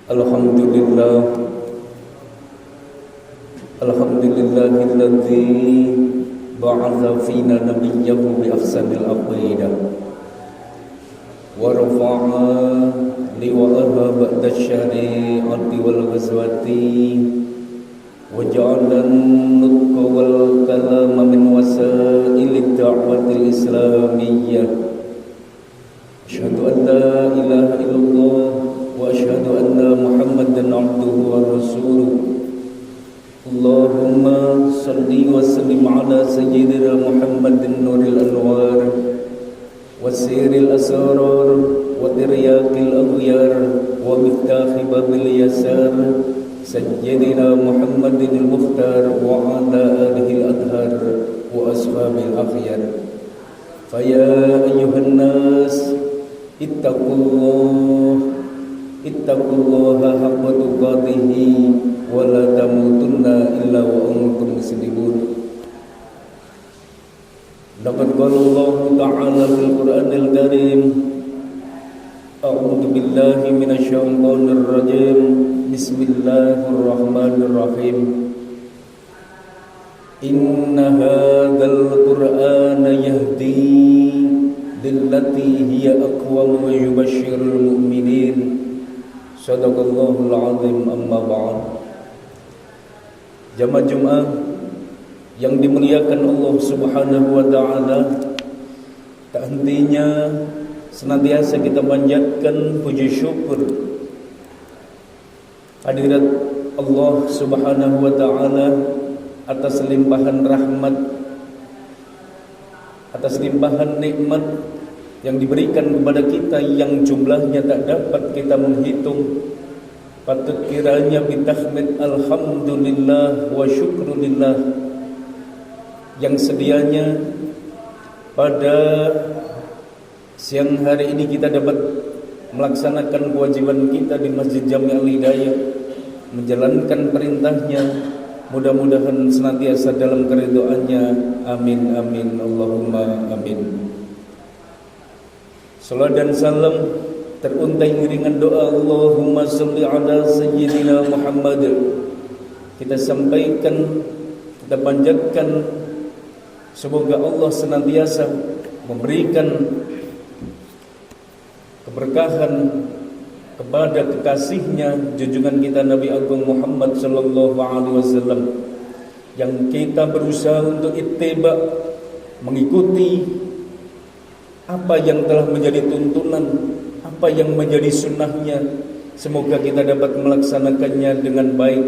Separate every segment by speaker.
Speaker 1: Alhamdulillah, alhamdulillahilladzi ba'atha fina nabiyyahu bi ahsanil aqidah wa rafa'a liwa'aha ba'da syari'ati wal ghazwati wa ja'alan nutqa wal kalama min wasailit da'watil islamiyyah. Asyhadu an la ilaha illallah wa asyhadu anna Muhammadan abduhu wa rasuluh. Allahumma salli wa sallim ala sayyidina Muhammadin nuril anwar wa siril asrar wa tiryaqil aghyar wa miftahi babil yasar sayyidina Muhammadin al-mukhtar wa ala alihi al-adhar wa ashabil akhyar. Faya ayyuhan nas ittaqullaha haqqa tuqatih wa la tamutunna illa wa antum muslimun. Laqad qala Allah ta'ala fil Qur'anil Karim, a'udzu billahi minasy syaithanir rajim. Bismillahirrahmanirrahim. Inna hadzal Qur'ana yahdi lillati hiya aqwam wa yubashshirul mu'minin. Shadaqallahul azim. Amma ba'd. Jamaah Jumat yang dimuliakan Allah Subhanahu wa taala, tak hentinya senantiasa kita panjatkan puji syukur hadirat Allah Subhanahu wa taala atas limpahan rahmat, atas limpahan nikmat yang diberikan kepada kita yang jumlahnya tak dapat kita menghitung. Patut kiranya bitahmid alhamdulillah wa syukrulillah, yang sedianya pada siang hari ini kita dapat melaksanakan kewajiban kita di Masjid Jami' Al-Hidayah, menjalankan perintahnya. Mudah-mudahan senantiasa dalam keridhaannya. Amin amin Allahumma amin. Salat dan salam teruntai iringan doa Allahumma sholli ala sayyidina Muhammad. Kita sampaikan, kita panjatkan, semoga Allah senantiasa memberikan keberkahan kepada kekasihnya, junjungan kita Nabi Agung Muhammad sallallahu alaihi wasallam, yang kita berusaha untuk ittiba, mengikuti apa yang telah menjadi tuntunan, apa yang menjadi sunnahnya. Semoga kita dapat melaksanakannya dengan baik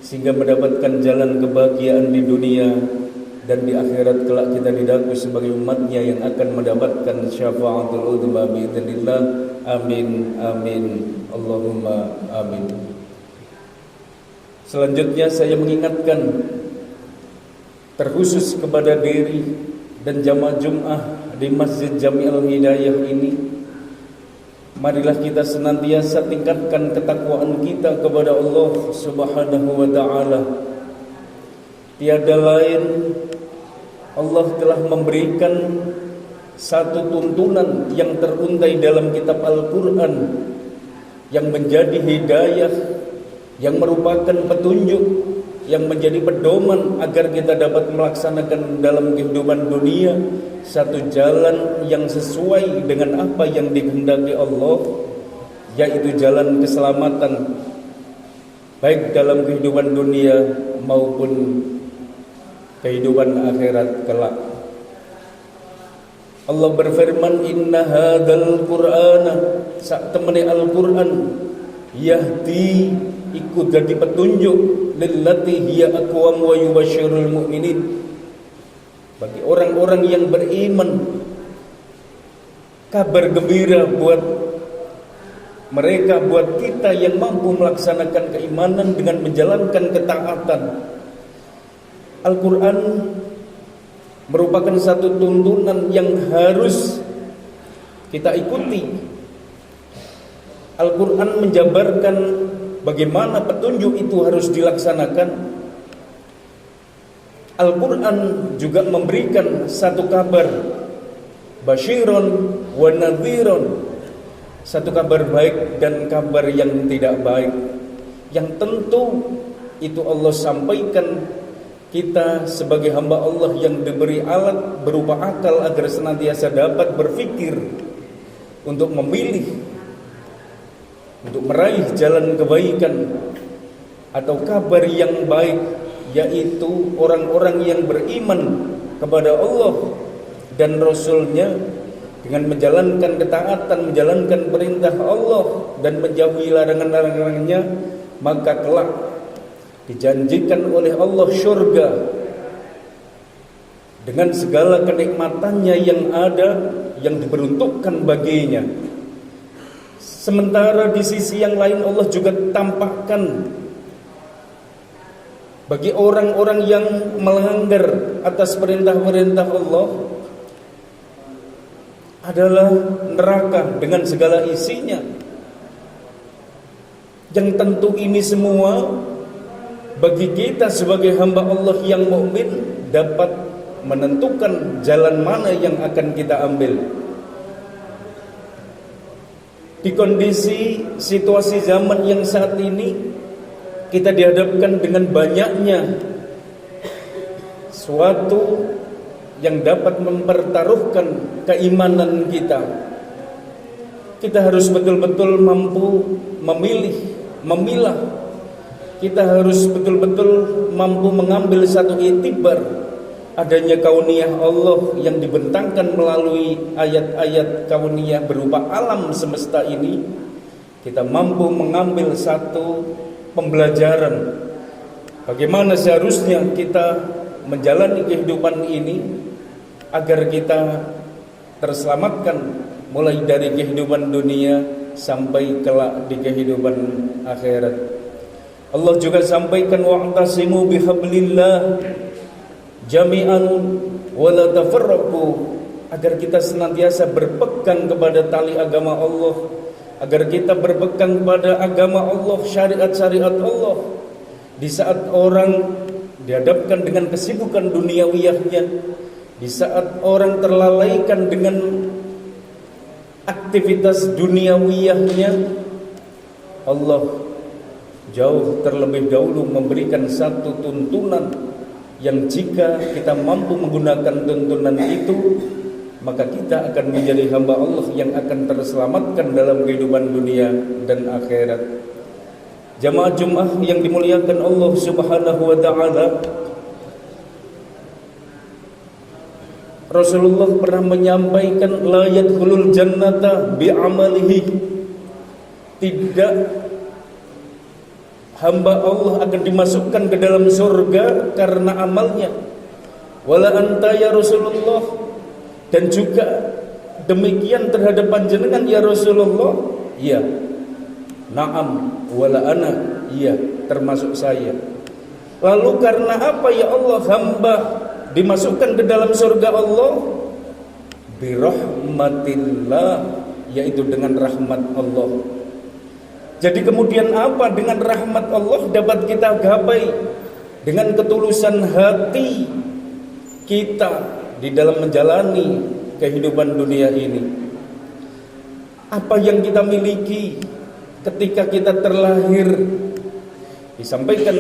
Speaker 1: sehingga mendapatkan jalan kebahagiaan di dunia dan di akhirat kelak kita didapati sebagai umatnya yang akan mendapatkan syafaatul uzma biidznillah. Amin amin Allahumma amin. Selanjutnya saya mengingatkan terkhusus kepada diri dan jamaah Jumat di Masjid Jami' Al-Hidayah ini, marilah kita senantiasa tingkatkan ketakwaan kita kepada Allah Subhanahu wa taala. Tiada lain, Allah telah memberikan satu tuntunan yang teruntai dalam kitab Al-Quran, yang menjadi hidayah, yang merupakan petunjuk, yang menjadi pedoman agar kita dapat melaksanakan dalam kehidupan dunia satu jalan yang sesuai dengan apa yang dikehendaki Allah, yaitu jalan keselamatan baik dalam kehidupan dunia maupun kehidupan akhirat kelak. Allah berfirman, inna hadzal Qur'ana, sak temene Al-Qur'an, yahdi, ikut jadi petunjuk, lillati hiya aqwam wa yubasyirul mu'minin, bagi orang-orang yang beriman, kabar gembira buat mereka, buat kita yang mampu melaksanakan keimanan dengan menjalankan ketaatan. Al-Quran merupakan satu tuntunan yang harus kita ikuti. Al-Quran menjabarkan bagaimana petunjuk itu harus dilaksanakan. Al-Quran juga memberikan satu kabar, basyiron wa nadhiron, satu kabar baik dan kabar yang tidak baik, yang tentu itu Allah sampaikan kita sebagai hamba Allah yang diberi alat berupa akal agar senantiasa dapat berpikir untuk memilih, untuk meraih jalan kebaikan, atau kabar yang baik, yaitu orang-orang yang beriman kepada Allah dan Rasul-Nya dengan menjalankan ketaatan, menjalankan perintah Allah dan menjauhi larangan-larangannya, maka kelak dijanjikan oleh Allah syurga dengan segala kenikmatannya yang ada, yang diperuntukkan baginya. Sementara di sisi yang lain Allah juga tampakkan bagi orang-orang yang melanggar atas perintah-perintah Allah adalah neraka dengan segala isinya. Yang tentu ini semua bagi kita sebagai hamba Allah yang mukmin dapat menentukan jalan mana yang akan kita ambil. Di kondisi situasi zaman yang saat ini, kita dihadapkan dengan banyaknya suatu yang dapat mempertaruhkan keimanan kita. Kita harus betul-betul mampu memilih, memilah. Kita harus betul-betul mampu mengambil satu iktibar adanya kauniyah Allah yang dibentangkan melalui ayat-ayat kauniyah berupa alam semesta ini. Kita mampu mengambil satu pembelajaran bagaimana seharusnya kita menjalani kehidupan ini agar kita terselamatkan mulai dari kehidupan dunia sampai kelak di kehidupan akhirat. Allah juga sampaikan wa'tasimu bihablillah jami'an wa la tafarraqu, agar kita senantiasa berpegang kepada tali agama Allah, agar kita berpegang kepada agama Allah, syariat-syariat Allah. Di saat orang dihadapkan dengan kesibukan duniawiyahnya, di saat orang terlalaikan dengan aktivitas duniawiyahnya, Allah jauh terlebih dahulu memberikan satu tuntunan yang jika kita mampu menggunakan tuntunan itu, maka kita akan menjadi hamba Allah yang akan terselamatkan dalam kehidupan dunia dan akhirat. Jamaah Jumat yang dimuliakan Allah Subhanahu wa taala, Rasulullah pernah menyampaikan la yadkhulul jannata bi'amalihi, tidak hamba Allah akan dimasukkan ke dalam surga karena amalnya. Wala anta ya Rasulullah, dan juga demikian terhadap panjenengan ya Rasulullah. Iya. Naam wala ana, iya termasuk saya. Lalu karena apa ya Allah hamba dimasukkan ke dalam surga Allah? Birahmatillah, yaitu dengan rahmat Allah. Jadi kemudian apa dengan rahmat Allah dapat kita gapai? Dengan ketulusan hati kita di dalam menjalani kehidupan dunia ini. Apa yang kita miliki ketika kita terlahir, disampaikan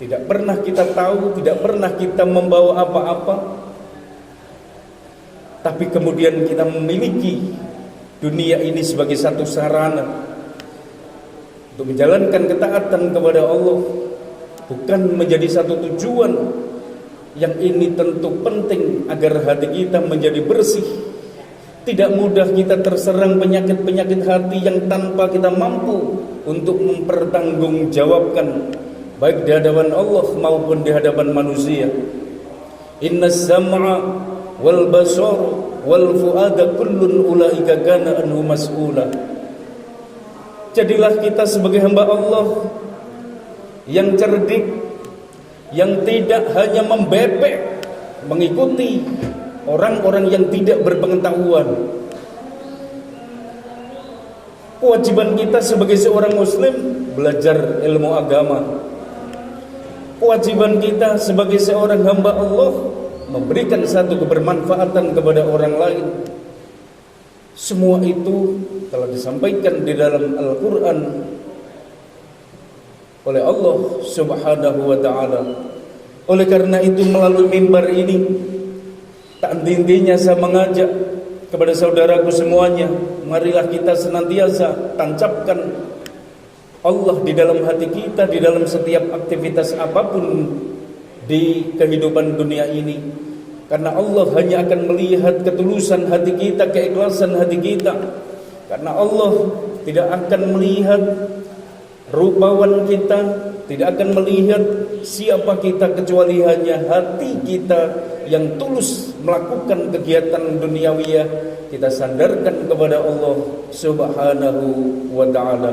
Speaker 1: tidak pernah kita tahu, tidak pernah kita membawa apa-apa, tapi kemudian kita memiliki dunia ini sebagai satu sarana untuk menjalankan ketaatan kepada Allah, bukan menjadi satu tujuan. Yang ini tentu penting agar hati kita menjadi bersih. Tidak mudah kita terserang penyakit-penyakit hati yang tanpa kita mampu untuk mempertanggungjawabkan, baik di hadapan Allah maupun di hadapan manusia. Innas sam'a wal basar wal fuada kullun ulaika kana anhu mas'ula. Jadilah kita sebagai hamba Allah yang cerdik, yang tidak hanya membebek mengikuti orang-orang yang tidak berpengetahuan. Kewajiban kita sebagai seorang muslim belajar ilmu agama. Kewajiban kita sebagai seorang hamba Allah memberikan satu kebermanfaatan kepada orang lain. Semua itu telah disampaikan di dalam Al-Quran oleh Allah Subhanahu wa ta'ala. Oleh karena itu melalui mimbar ini, tak henti-hentinya saya mengajak kepada saudaraku semuanya, marilah kita senantiasa tancapkan Allah di dalam hati kita, di dalam setiap aktivitas apapun di kehidupan dunia ini. Karena Allah hanya akan melihat ketulusan hati kita, keikhlasan hati kita. Karena Allah tidak akan melihat rupawan kita, tidak akan melihat siapa kita, kecuali hanya hati kita yang tulus melakukan kegiatan duniawiyah. Kita sandarkan kepada Allah Subhanahu wa ta'ala.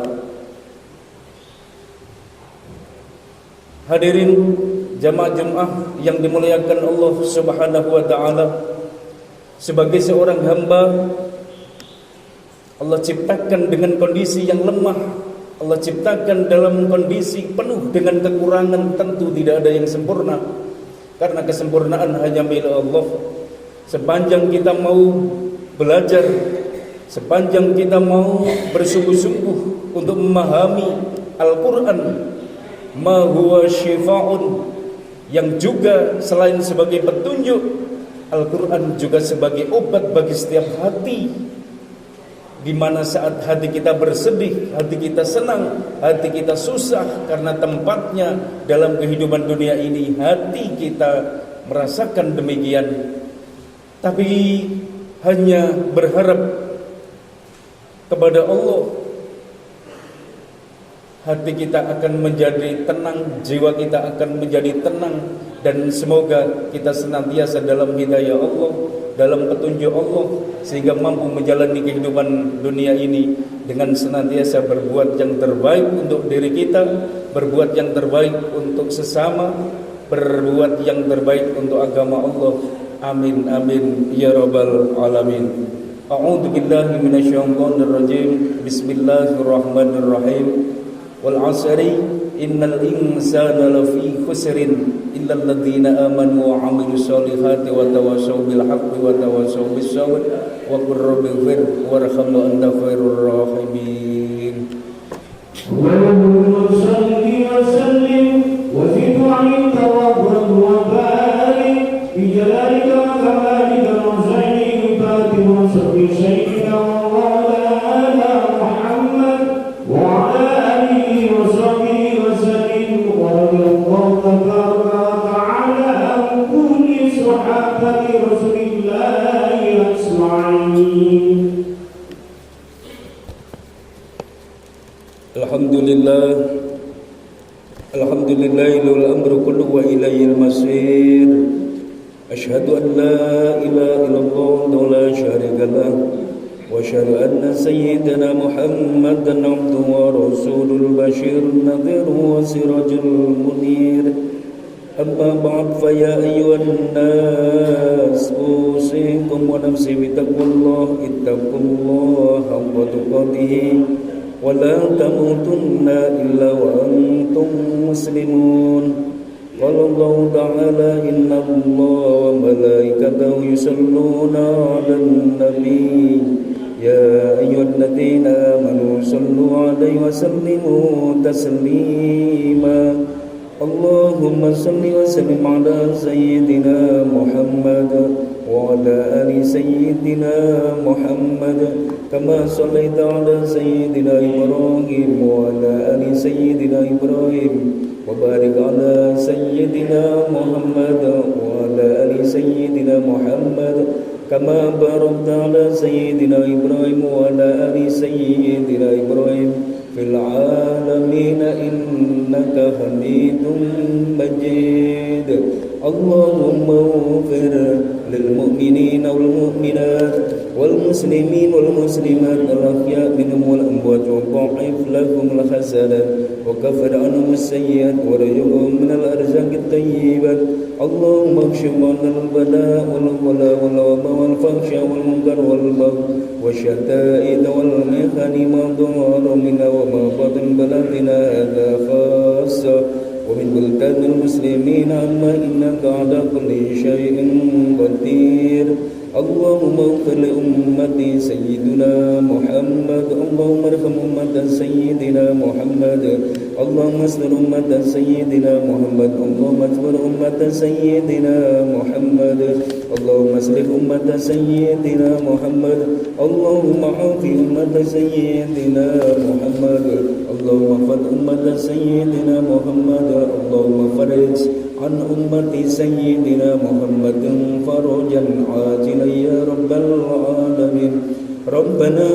Speaker 1: Hadirin jamaah Jumat yang dimuliakan Allah Subhanahu wa ta'ala, sebagai seorang hamba, Allah ciptakan dengan kondisi yang lemah. Allah ciptakan dalam kondisi penuh dengan kekurangan. Tentu tidak ada yang sempurna, karena kesempurnaan hanya milik Allah. Sepanjang kita mau belajar, sepanjang kita mau bersungguh-sungguh untuk memahami Al-Quran, ma huwa syifa'un, yang juga selain sebagai petunjuk, Al-Quran juga sebagai obat bagi setiap hati. Di mana saat hati kita bersedih, hati kita senang, hati kita susah, karena tempatnya dalam kehidupan dunia ini, hati kita merasakan demikian. Tapi hanya berharap kepada Allah, hati kita akan menjadi tenang, jiwa kita akan menjadi tenang, dan semoga kita senantiasa dalam hidayah Allah, dalam petunjuk Allah, sehingga mampu menjalani kehidupan dunia ini dengan senantiasa berbuat yang terbaik untuk diri kita, berbuat yang terbaik untuk sesama, berbuat yang terbaik untuk agama Allah. Amin amin ya rabbal alamin. A'udzu billahi minasyaitonir rajim. Bismillahirrahmanirrahim. Wal 'asri innal insana lafi khusrin illa alladziina aamanu wa 'amilus solihati wa tawassaw bil haqqi wa tawassaw bis sabr wa qur rabbighfir warham wa anta khairur rahimin. Allahumma shalli wa sallim wa zid 'alaika wa barik bi jalalika wa kamalika wa zaini bi wa sabbi sayyidina wa ala Muhammad wa ala alihi wa sahbihi wa sallim wa radiyallahu ta'ala an kulli sahabati Rasulillahi ajma'in. Alhamdulillah, alhamdulillahil amru kullu wa ilayhil masir. Asyhadu an la ilaha illallah wa la syarika lah, wa asyhadu anna sayyidana Muhammadan abduhu wa rasulul bashir nadhir wa sirajul munir. Amma ba'd, fa ya ayyuhan nas usikum wa nafsi bi taqwallah, ittaqullaha haqqa tuqatih wa la tamutunna illa wa antum muslimun. Qala Allah ta'ala inna Allah wa malaikatahu yusalluna 'alan nabi ya ayyuhalladzina amanu sallu 'alaihi wa sallimu taslima. Allahumma salli wa sallim 'ala sayyidina Muhammad wa 'ala ali sayyidina Muhammad kama shallaita 'ala sayyidina Ibrahim wa 'ala ali sayyidina Ibrahim wa barik 'ala sayyidina Muhammad wa 'ala ali sayyidina Muhammad kama barakta 'ala sayyidina Ibrahim wa 'ala ali sayyidina Ibrahim fil 'alamin innaka Hamidum Majid. Allahumma ighfir lil mu'minina wal mu'minat wal muslimin wal muslimat al-ahya' minhum wal amwat wa dha'if lahum al-hasanat wa kaffir anhum as-sayyi'at wa rzuqhum min al-arzaq at-tayyibat. Allahumma kshif 'anna al-bala' wal wala wal waba wal fahsya wal munkar wal bagh wasyata'id wal mihani ma dhahara minha wa ma batan baladina hadha khassa wa min buldanil muslimin amma innaka 'ala kulli syai'in qadir. اللهم اغفر لأمة سيدنا محمد اللهم ارحم أمة سيدنا محمد اللهم استر أمة سيدنا محمد اللهم اجبر أمة سيدنا محمد اللهم اصلح أمة سيدنا محمد اللهم عافي أمة سيدنا محمد اللهم احفظ أمة سيدنا محمد اللهم فرج عن أمة سيدنا محمد فرجا عاجلا يا رب العالمين ربنا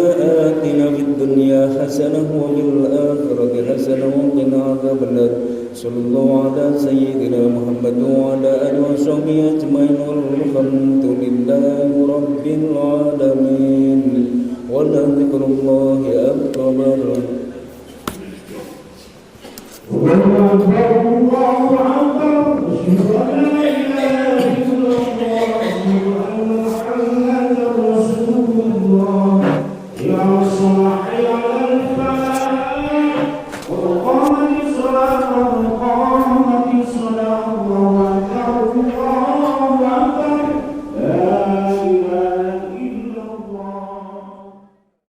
Speaker 1: آتنا في الدنيا حسنة وفي الآخرة حسنة وقنا عذاب النار صلى الله على سيدنا محمد وعلى آله وصحبه أجمعين والحمد لله رب العالمين ولذكر الله أكبر.